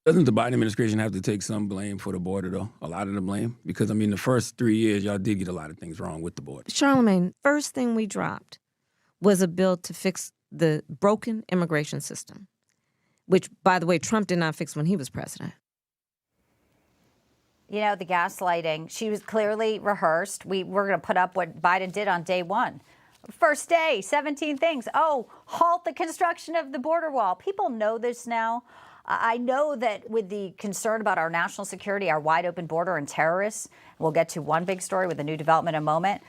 Doesn't the Biden administration have to take some blame for the border, though? A lot of the blame? Because, I mean, the first 3 years, y'all did get a lot of things wrong with the border. Charlamagne, first thing we dropped was a bill to fix the broken immigration system, which, by the way, Trump did not fix when he was president. You know, the gaslighting, she was clearly rehearsed. We're going to put up what Biden did on day one. First day, 17 things. Oh, halt the construction of the border wall. People know this now. I know that with the concern about our national security, our wide open border and terrorists, we'll get to one big story with a new development in a moment.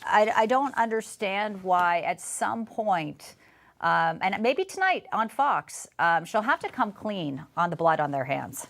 I don't understand why at some point, and maybe tonight on Fox, she'll have to come clean on the blood on their hands.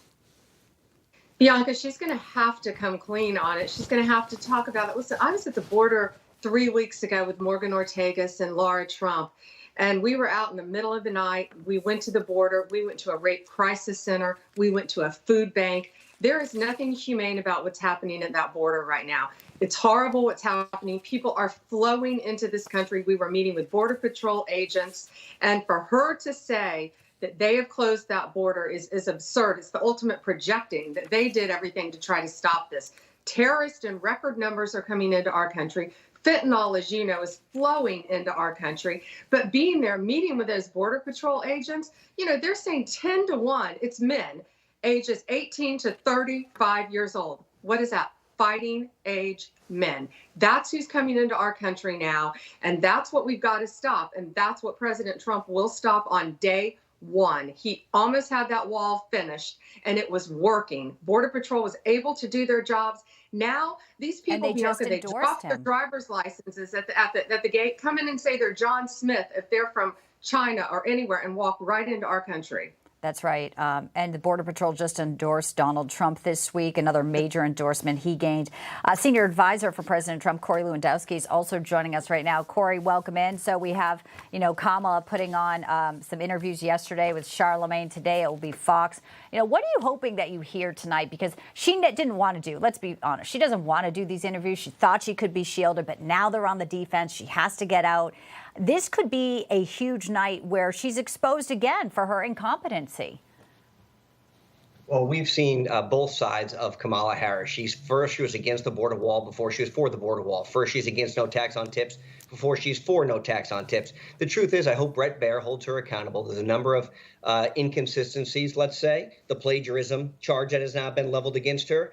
Bianca, she's going to have to come clean on it. She's going to have to talk about it. Listen, I was at the border 3 weeks ago with Morgan Ortagus and Laura Trump, and we were out in the middle of the night. We went to the border. We went to a rape crisis center. We went to a food bank. There is nothing humane about what's happening at that border right now. It's horrible what's happening. People are flowing into this country. We were meeting with Border Patrol agents, and for her to say that they have closed that border is absurd. It's the ultimate projecting that they did everything to try to stop this. Terrorists in record numbers are coming into our country. Fentanyl, as you know, is flowing into our country. But being there, meeting with those Border Patrol agents, you know, they're saying 10 to 1, it's men, ages 18 to 35 years old. What is that? Fighting age men. That's who's coming into our country now. And that's what we've got to stop. And that's what President Trump will stop on day one. He almost had that wall finished and it was working. Border Patrol was able to do their jobs. Now these people, Bianca, they drop their driver's licenses at the gate, come in and say they're John Smith if they're from China or anywhere, and walk right into our country. That's right. And the Border Patrol just endorsed Donald Trump this week, another major endorsement he gained. Senior advisor for President Trump, Corey Lewandowski, is also joining us right now. Corey, welcome in. So we have, you know, Kamala putting on some interviews yesterday with Charlamagne. Today it will be Fox. You know, what are you hoping that you hear tonight? Because she didn't want to do, let's be honest, she doesn't want to do these interviews. She thought she could be shielded, but now they're on the defense. She has to get out. This could be a huge night where she's exposed again for her incompetency. Well, we've seen both sides of Kamala Harris. She was against the border wall before she was for the border wall. First, she's against no tax on tips before she's for no tax on tips. The truth is, I hope Bret Baier holds her accountable. There's a number of inconsistencies, let's say, the plagiarism charge that has now been leveled against her.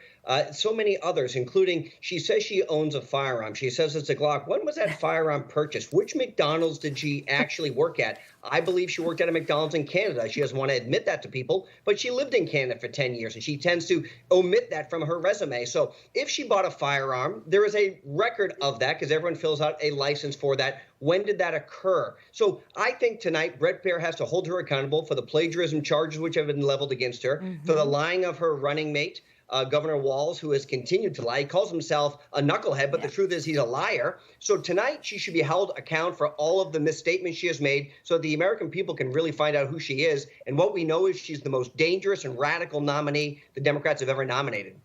So many others, including she says she owns a firearm. She says it's a Glock. When was that firearm purchased? Which McDonald's did she actually work at? I believe she worked at a McDonald's in Canada. She doesn't want to admit that to people, but she lived in Canada for 10 years, and she tends to omit that from her resume. So if she bought a firearm, there is a record of that because everyone fills out a license for that. When did that occur? So I think tonight Bret Baier has to hold her accountable for the plagiarism charges which have been leveled against her, for the lying of her running mate, Governor Walz, who has continued to lie. He calls himself a knucklehead, but the truth is he's a liar. So tonight she should be held account for all of the misstatements she has made so the American people can really find out who she is. And what we know is she's the most dangerous and radical nominee the Democrats have ever nominated.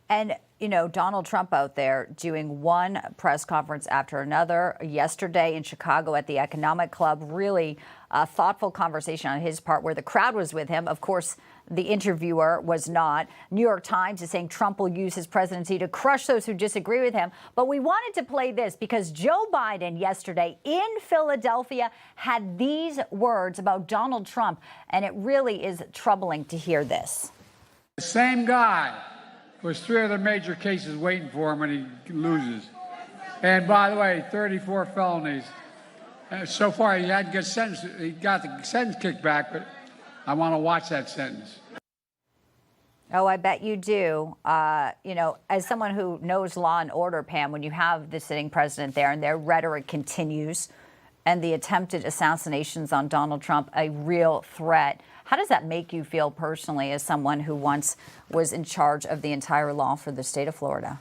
And, you know, Donald Trump out there doing one press conference after another. Yesterday in Chicago at the Economic Club, really a thoughtful conversation on his part where the crowd was with him. Of course, the interviewer was not. New York Times is saying Trump will use his presidency to crush those who disagree with him. But we wanted to play this because Joe Biden yesterday in Philadelphia had these words about Donald Trump. And it really is troubling to hear this. The same guy. There's 3 other major cases waiting for him when he loses. And by the way, 34 felonies. So far, he hadn't got sentenced. He got the sentence kicked back, but I want to watch that sentence. Oh, I bet you do. You know, as someone who knows law and order, Pam, when you have the sitting president there and their rhetoric continues and the attempted assassinations on Donald Trump, a real threat. How does that make you feel personally as someone who once was in charge of the entire law for the state of Florida?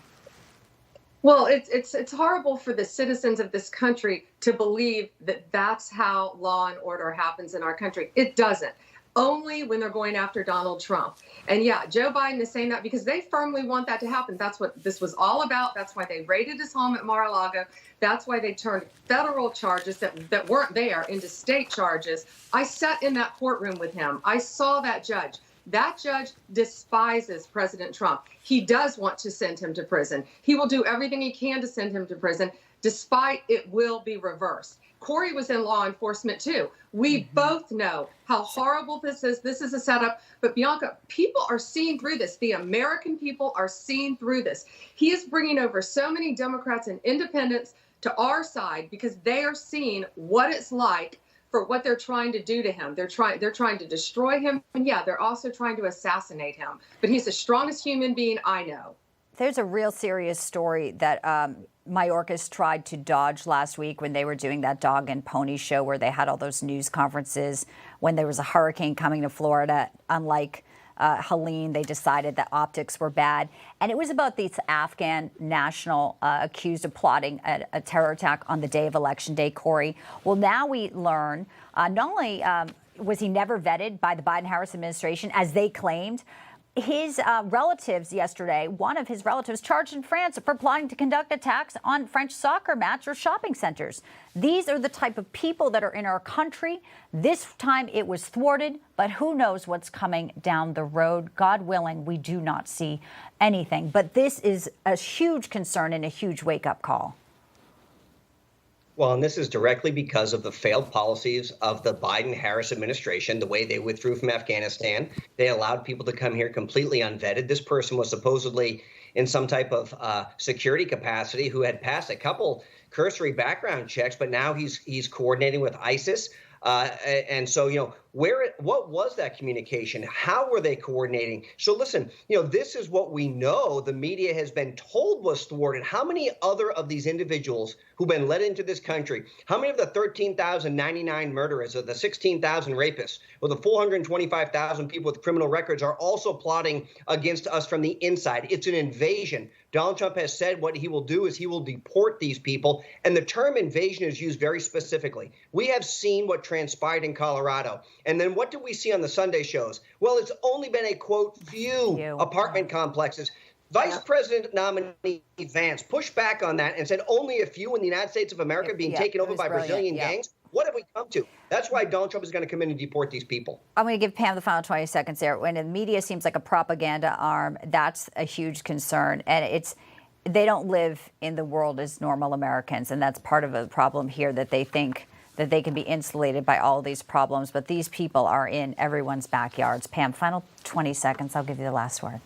Well, it's horrible for the citizens of this country to believe that that's how law and order happens in our country. It doesn't. Only when they're going after Donald Trump. And yeah, Joe Biden is saying that because they firmly want that to happen. That's what this was all about. That's why they raided his home at Mar-a-Lago. That's why they turned federal charges that weren't there into state charges. I sat in that courtroom with him. I saw that judge That judge despises President Trump. He does want to send him to prison. He will do everything he can to send him to prison, despite it will be reversed. Corey was in law enforcement too. We both know how horrible this is. This is a setup. But Bianca, people are seeing through this. The American people are seeing through this. He is bringing over so many Democrats and independents to our side because they are seeing what it's like for what they're trying to do to him. They're trying to destroy him. And yeah, they're also trying to assassinate him. But he's the strongest human being I know. There's a real serious story that Mayorkas tried to dodge last week when they were doing that dog and pony show where they had all those news conferences when there was a hurricane coming to Florida. Unlike Helene, they decided that optics were bad. And it was about this Afghan national accused of plotting a terror attack on the day of Election Day, Corey. Well, now we learn not only was he never vetted by the Biden-Harris administration, as they claimed, his relatives yesterday, one of his relatives charged in France for plotting to conduct attacks on French soccer match or shopping centers. These are the type of people that are in our country. This time it was thwarted, but who knows what's coming down the road. God willing, we do not see anything. But this is a huge concern and a huge wake-up call. Well, and this is directly because of the failed policies of the Biden-Harris administration, the way they withdrew from Afghanistan. They allowed people to come here completely unvetted. This person was supposedly in some type of security capacity who had passed a couple cursory background checks, but now he's coordinating with ISIS. And so, what was that communication? How were they coordinating? So listen, this is what we know the media has been told was thwarted. How many other of these individuals who've been let into this country, how many of the 13,099 murderers or the 16,000 rapists or the 425,000 people with criminal records are also plotting against us from the inside? It's an invasion. Donald Trump has said what he will do is he will deport these people. And the term invasion is used very specifically. We have seen what transpired in Colorado. And then what do we see on the Sunday shows? Well, it's only been a, quote, few apartment complexes. Vice President nominee Vance pushed back on that and said only a few in the United States of America being taken over by Brazilian gangs. What have we come to? That's why Donald Trump is going to come in and deport these people. I'm going to give Pam the final 20 seconds there. When the media seems like a propaganda arm, that's a huge concern. And they don't live in the world as normal Americans. And that's part of the problem here, that they think that they can be insulated by all these problems. But these people are in everyone's backyards. Pam, final 20 seconds. I'll give you the last word.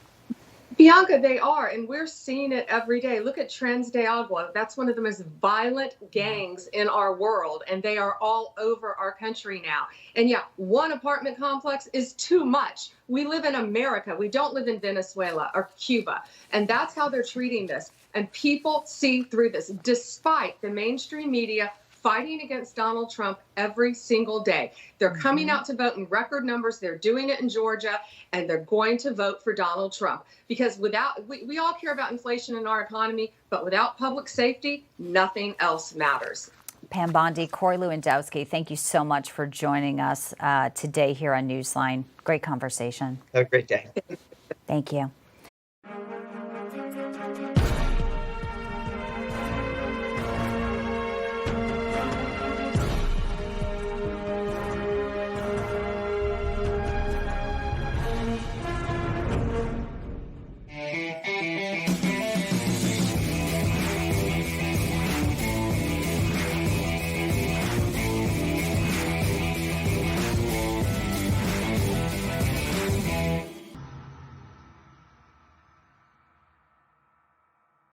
Bianca, they are, and we're seeing it every day. Look at Trans de Agua. That's one of the most violent gangs in our world, and they are all over our country now. And yeah, one apartment complex is too much. We live in America. We don't live in Venezuela or Cuba, and that's how they're treating this. And people see through this, despite the mainstream media fighting against Donald Trump every single day. They're coming out to vote in record numbers. They're doing it in Georgia, and they're going to vote for Donald Trump. Because we all care about inflation in our economy, but without public safety, nothing else matters. Pam Bondi, Corey Lewandowski, thank you so much for joining us today here on Newsline. Great conversation. Have a great day. Thank you.